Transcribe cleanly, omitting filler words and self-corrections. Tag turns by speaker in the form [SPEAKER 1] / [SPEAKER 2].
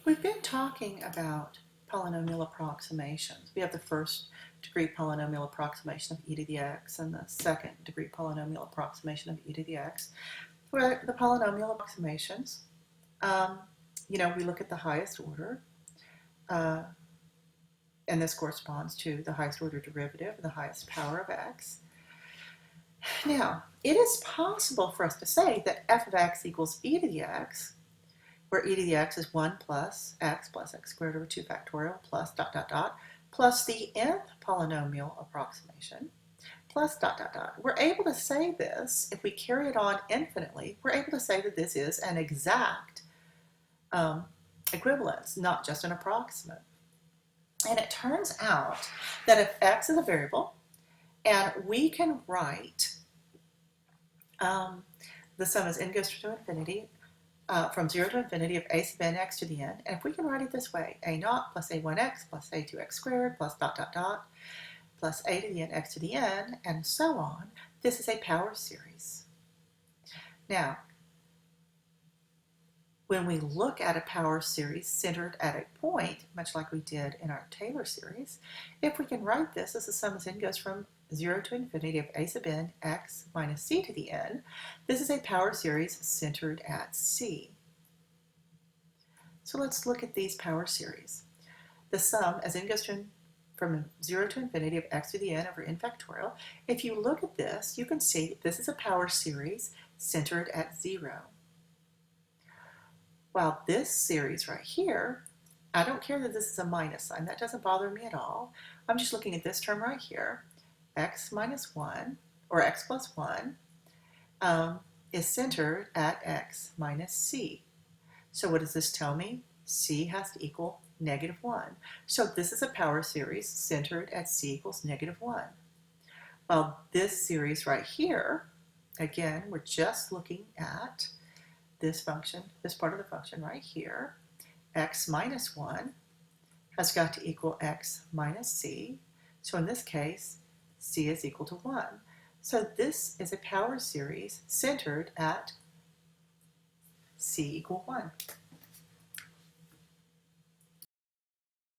[SPEAKER 1] We've been talking about polynomial approximations. We have the first degree polynomial approximation of e to the x and the second degree polynomial approximation of e to the x. Where the polynomial approximations, we look at the highest order, and this corresponds to the highest order derivative and the highest power of x. Now, it is possible for us to say that f of x equals e to the x, where e to the x is 1 plus x squared over 2 factorial plus dot dot dot plus the nth polynomial approximation plus dot dot dot. We're able to say this, if we carry it on infinitely, we're able to say that this is an exact equivalence, not just an approximate. And it turns out that if x is a variable, and we can write the sum as n goes to infinity, from 0 to infinity of a sub n x to the n. And if we can write it this way, a naught plus a1x plus a2x squared plus dot dot dot plus a to the n x to the n, and so on, this is a power series. Now, when we look at a power series centered at a point, much like we did in our Taylor series, if we can write this as the sum as n goes from 0 to infinity of a sub n x minus c to the n, this is a power series centered at c. So let's look at these power series. The sum as n goes from 0 to infinity of x to the n over n factorial. If you look at this, you can see that this is a power series centered at 0. While this series right here, I don't care that this is a minus sign. That doesn't bother me at all. I'm just looking at this term right here. X minus 1, or x plus 1, is centered at x minus c. So what does this tell me? C has to equal negative 1. So this is a power series centered at c equals negative 1. Well, this series right here, again, we're just looking at this function, this part of the function right here. X minus 1 has got to equal x minus c. So in this case, c is equal to 1. So this is a power series centered at c equal 1.